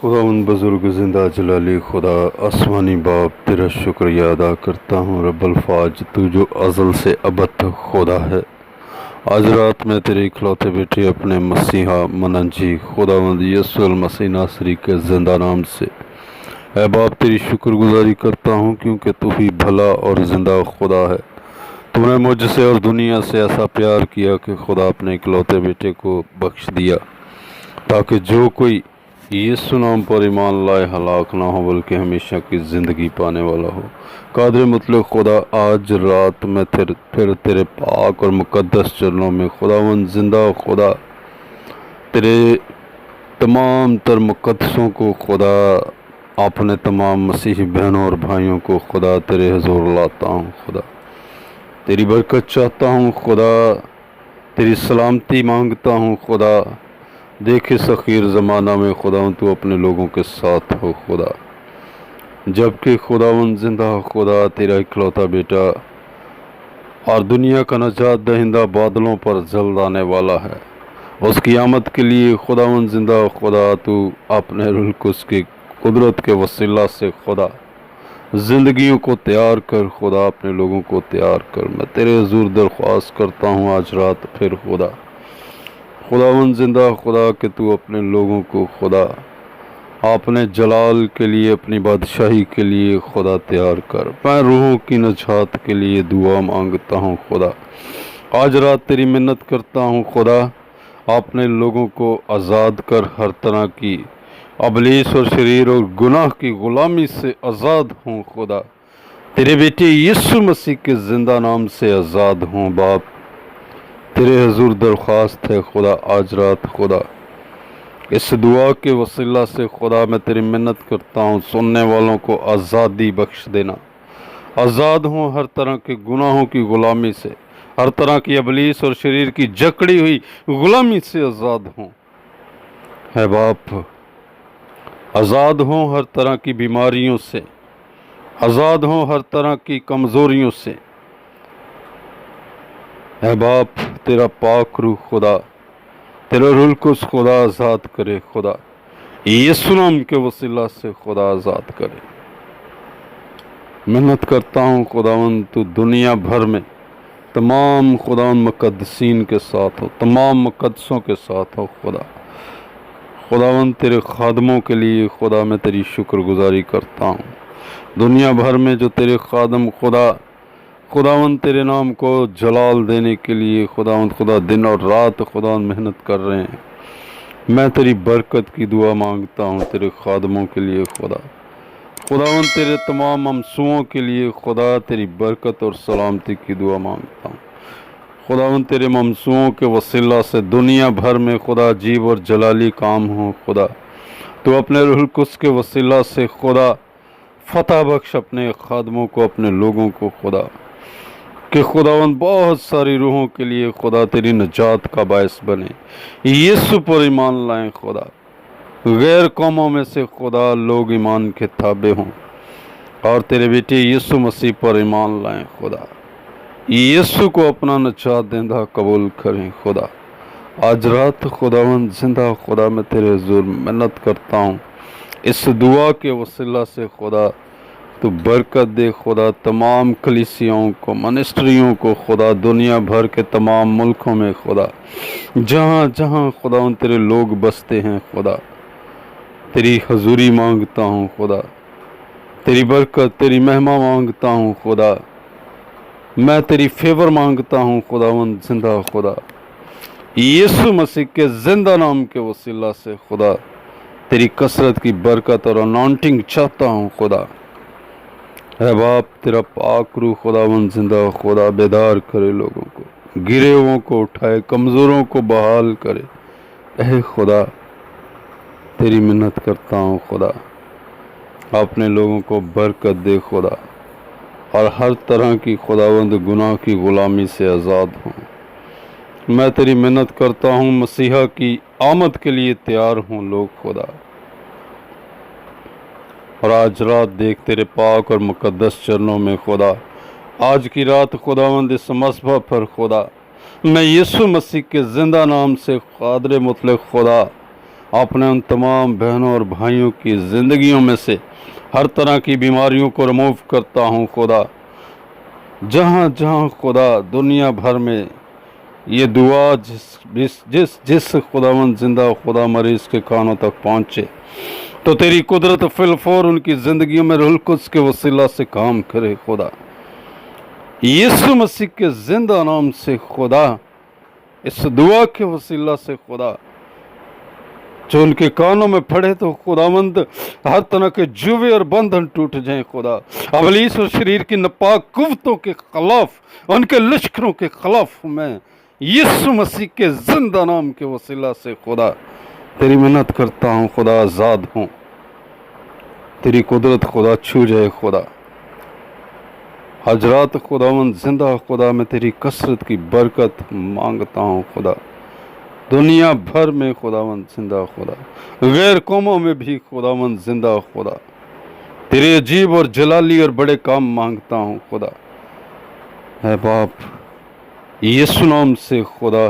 خدا ان بزرگ زندہ جلالی خدا آسمانی باپ تیرا شکریہ ادا کرتا ہوں رب الفاظ، تو جو ازل سے ابد تک خدا ہے۔ آج رات میں تیرے اکلوتے بیٹے اپنے مسیحا مننجی خداوند یسوع المسیح ناصری کے زندہ نام سے اے باپ تیری شکر گزاری کرتا ہوں، کیونکہ تو ہی بھلا اور زندہ خدا ہے۔ تم نے مجھ سے اور دنیا سے ایسا پیار کیا کہ خدا اپنے اکلوتے بیٹے کو بخش دیا، تاکہ جو کوئی یسوع نام پر ایمان لائے ہلاک نہ ہو بلکہ ہمیشہ کی زندگی پانے والا ہو۔ قادر مطلق خدا، آج رات میں پھر تیرے پاک اور مقدس چرنوں میں خداوند زندہ خدا تیرے تمام تر مقدسوں کو خدا، اپنے تمام مسیحی بہنوں اور بھائیوں کو خدا تیرے حضور لاتا ہوں۔ خدا تیری برکت چاہتا ہوں، خدا تیری سلامتی مانگتا ہوں۔ خدا دیکھ اس اخیر زمانہ میں خداوند تو اپنے لوگوں کے ساتھ ہو خدا، جبکہ خداوند زندہ خدا تیرا اکلوتا بیٹا اور دنیا کا نجات دہندہ بادلوں پر جلد آنے والا ہے۔ اس کی آمد کے لیے خداوند زندہ خدا تو اپنے روح القدس کی قدرت کے وسیلہ سے خدا زندگیوں کو تیار کر، خدا اپنے لوگوں کو تیار کر۔ میں تیرے حضور درخواست کرتا ہوں آج رات پھر خداوند زندہ خدا کہ تو اپنے لوگوں کو خدا اپنے جلال کے لیے، اپنی بادشاہی کے لیے خدا تیار کر۔ میں روحوں کی نجات کے لیے دعا مانگتا ہوں خدا، آج رات تیری منت کرتا ہوں خدا، اپنے لوگوں کو آزاد کر، ہر طرح کی ابلیس اور شریر اور گناہ کی غلامی سے آزاد ہوں خدا، تیرے بیٹے یسوع مسیح کے زندہ نام سے آزاد ہوں۔ باپ تیرے حضور درخواست ہے خدا، آج رات خدا اس دعا کے وسیلہ سے خدا میں تیری منت کرتا ہوں، سننے والوں کو آزادی بخش دینا، آزاد ہوں ہر طرح کے گناہوں کی غلامی سے، ہر طرح کی ابلیس اور شریر کی جکڑی ہوئی غلامی سے آزاد ہوں۔ اے باپ آزاد ہوں ہر طرح کی بیماریوں سے، آزاد ہوں ہر طرح کی کمزوریوں سے۔ اے باپ تیرا پاک روح خدا، تیرا روح القدس خدا آزاد کرے، خدا یسوع نام کے وسیلہ سے خدا آزاد کرے۔ محنت کرتا ہوں خداوند تو دنیا بھر میں تمام خداوند مقدسین کے ساتھ ہو، تمام مقدسوں کے ساتھ ہو خداوند تیرے خادموں کے لیے خدا میں تیری شکر گزاری کرتا ہوں۔ دنیا بھر میں جو تیرے خادم خداوند تیرے نام کو جلال دینے کے لیے خدا دن اور رات خداوند محنت کر رہے ہیں، میں تیری برکت کی دعا مانگتا ہوں تیرے خادموں کے لیے خداوند تیرے تمام ممسوؤں کے لیے خدا تیری برکت اور سلامتی کی دعا مانگتا ہوں۔ خداوند تیرے ممسوؤں کے وسیلہ سے دنیا بھر میں خدا عجیب اور جلالی کام ہو خدا، تو اپنے روح القدس کے وسیلہ سے خدا فتح بخش اپنے خادموں کو، اپنے لوگوں کو خدا، کہ خداوند بہت ساری روحوں کے لیے خدا تیری نجات کا باعث بنے، یسوع پر ایمان لائیں خدا، غیر قوموں میں سے خدا لوگ ایمان کے تابع ہوں اور تیرے بیٹے یسوع مسیح پر ایمان لائیں خدا، یسوع کو اپنا نجات دہندہ قبول کریں خدا۔ آج رات خداوند زندہ خدا میں تیرے حضور منت کرتا ہوں، اس دعا کے وسیلہ سے خدا تو برکت دے خدا، تمام کلیسیاؤں کو، منسٹریوں کو خدا، دنیا بھر کے تمام ملکوں میں خدا، جہاں جہاں خداوند تیرے لوگ بستے ہیں خدا، تیری حضوری مانگتا ہوں خدا، تیری برکت، تیری مہمہ مانگتا ہوں خدا، میں تیری فیور مانگتا ہوں خداوند زندہ خدا، یسوع مسیح کے زندہ نام کے وسیلہ سے خدا تیری کثرت کی برکت اور انانٹنگ چاہتا ہوں خدا۔ اے باپ تیرا پاک روح خداوند زندہ خدا بیدار کرے، لوگوں کو، گرے ہوئوں کو اٹھائے، کمزوروں کو بحال کرے۔ اے خدا تیری منت کرتا ہوں خدا، اپنے لوگوں کو برکت دے خدا، اور ہر طرح کی خداوند گناہ کی غلامی سے آزاد ہوں۔ میں تیری منت کرتا ہوں، مسیحا کی آمد کے لیے تیار ہوں لوگ خدا، اور آج رات دیکھ تیرے پاک اور مقدس چرنوں میں خدا، آج کی رات خداوند اس مصباح پر خدا میں یسوع مسیح کے زندہ نام سے قادر مطلق خدا आपने उन तमाम बहनों और भाइयों की ज़िंदगियों में से हर तरह की बीमारियों को रिमूव करता हूँ खुदा। जहाँ जहाँ खुदा दुनिया भर में ये दुआ जिस खुदावंद जिंदा खुदा मरीज़ के कानों तक पहुँचे, तो तेरी कुदरत फिलफौर उनकी ज़िंदगियों में रूहुल कुद्स के वसीला से काम करे खुदा। यीशु मसीह के ज़िंदा नाम से खुदा, इस दुआ के वसीला से खुदा, जो उनके कानों में पड़े तो खुदावंद हर तरह के जुए और बंधन टूट जाएं खुदा। अबलीस और शरीर की नापाक कुव्वतों के खिलाफ, उनके लश्करों के खिलाफ मैं यीशु मसीह के जिंदा नाम के वसीला से खुदा तेरी मिन्नत करता हूँ खुदा, आज़ाद हूँ। तेरी कुदरत खुदा छू जाए खुदा। हजरात खुदावंद जिंदा खुदा, मैं तेरी कसरत की बरकत मांगता हूँ खुदा। दुनिया भर में खुदावंद जिंदा खुदा, गैर कौमों में भी खुदावंद जिंदा खुदा, तेरे अजीब और जलाली और बड़े काम मांगता हूँ खुदा। है बाप, यीशु नाम से खुदा,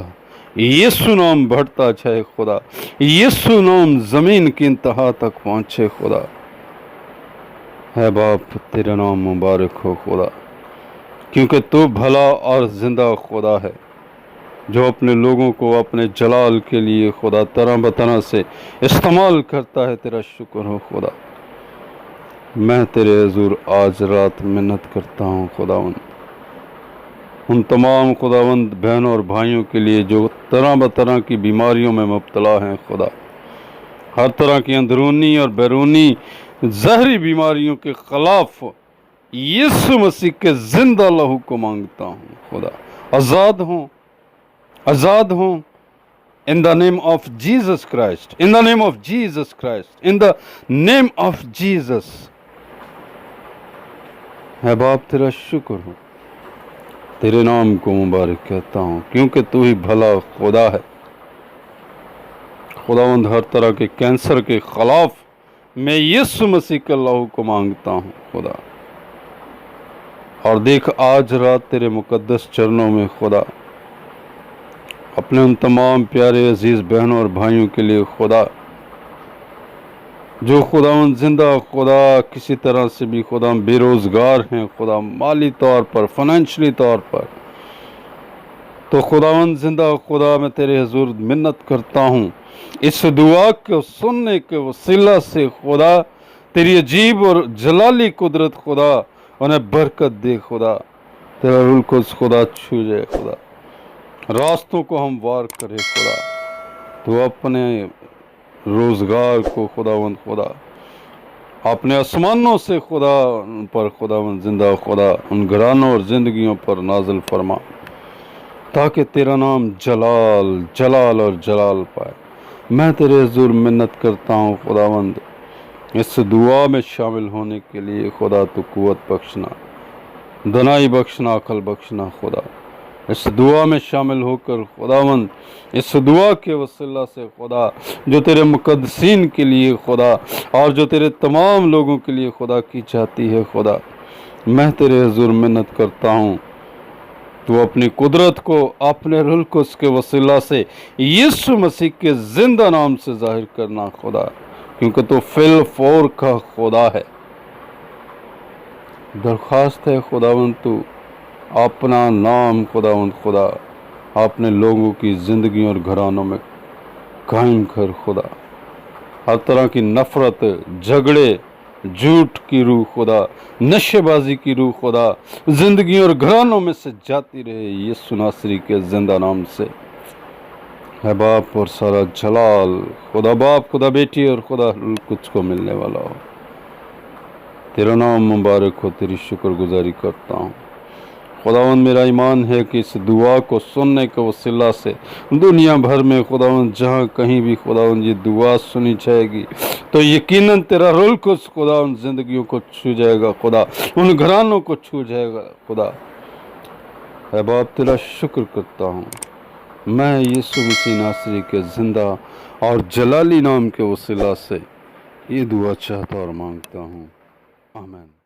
यीशु नाम बढ़ता जाए खुदा, यीशु नाम जमीन की इंतहा तक पहुँचे खुदा। है बाप, तेरा नाम मुबारक हो खुदा, क्योंकि तू भला और जिंदा खुदा है, जो अपने लोगों को अपने जलाल के लिए खुदा तरह बतरह से इस्तेमाल करता है। तेरा शुक्र हो खुदा। मैं तेरे हुज़ूर आज रात मिन्नत करता हूँ खुदावंद, उन तमाम खुदावंद बहनों और भाइयों के लिए जो तरह बतरह की बीमारियों में मुब्तला हैं खुदा, हर तरह की अंदरूनी और बैरूनी जहरी बीमारियों के खिलाफ यीशु मसीह के जिंदा लहू को मांगता हूँ खुदा। आज़ाद हूँ, आज़ाद हूँ। In the name of Jesus Christ, in the name of Jesus Christ, in the name of Jesus. है बाप, तेरा शुक्र हो, तेरे नाम को मुबारक कहता हूँ, क्योंकि तू ही भला खुदा है खुदावंद। हर तरह के कैंसर के खिलाफ मैं यीशु मसीह के लहू को मांगता हूँ खुदा। और देख आज रात तेरे मुकद्दस चरणों में खुदा, अपने उन तमाम प्यारे अजीज़ बहनों और भाइयों के लिए खुदा, जो खुदावंद जिंदा खुदा किसी तरह से भी खुदा बेरोज़गार हैं खुदा, माली तौर पर, फाइनेंशली तौर पर, तो खुदावंद जिंदा खुदा, मैं तेरे हुज़ूर मिन्नत करता हूँ, इस दुआ को सुनने के वसीला से खुदा तेरी अजीब और जलाली कुदरत खुदा उन्हें बरकत दे खुदा। तेरा रूहुल कुद्स खुदा छू जाए खुदा, रास्तों को हमवार करे खुदा। तो अपने रोज़गार को खुदावंद खुदा अपने आसमानों से खुदा उन पर खुदावंद जिंदा खुदा उन घरानों और ज़िंदगियों पर नाज़िल फरमा, ताकि तेरा नाम जलाल जलाल और जलाल पाए। मैं तेरे हुज़ूर मिन्नत करता हूँ खुदावंद, इस दुआ में शामिल होने के लिए खुदा तो कुव्वत बख्शना, दनाई बख्शना, अकल बख्शना खुदा। इस दुआ में शामिल होकर खुदावंद, इस दुआ के वसीला से खुदा, जो तेरे मुकद्दसीन के लिए खुदा और जो तेरे तमाम लोगों के लिए खुदा की जाती है खुदा, मैं तेरे हुज़ूर मिन्नत करता हूँ, तो अपनी कुदरत को अपने रूहुल कुद्स के वसीला से यीशु मसीह के जिंदा नाम से जाहिर करना खुदा, क्योंकि तो फिल फौर का खुदा है। दरख्वास्त है खुदावंद, तू अपना नाम खुदावंद खुदा अपने लोगों की ज़िंदगी और घरानों में कायम कर खुदा। हर तरह की नफ़रत, झगड़े, झूठ की रूह खुदा, नशेबाजी की रूह खुदा ज़िंदगी और घरानों में से जाती रहे यीशु नासरी के जिंदा नाम से। है बाप, और सारा जलाल खुदा बाप, खुदा बेटी और खुदा रूहुल कुद्स को मिलने वाला हो। तेरा नाम मुबारक हो, तेरी शुक्रगुजारी करता हूँ खुदावंद। मेरा ईमान है कि इस दुआ को सुनने के वसीला से दुनिया भर में खुदावंद जहाँ कहीं भी खुदावंद ये दुआ सुनी जाएगी, तो यकीनन तेरा रूहुल कुद्स खुदा उन जिंदगियों को छू जाएगा खुदा, उन घरानों को छू जाएगा खुदा। है बाप, तेरा शुक्र करता हूँ। मैं यीशु मसीह नासरी के जिंदा और जलाली नाम के वसीला से ये दुआ चाहता और मांगता हूँ। आमीन।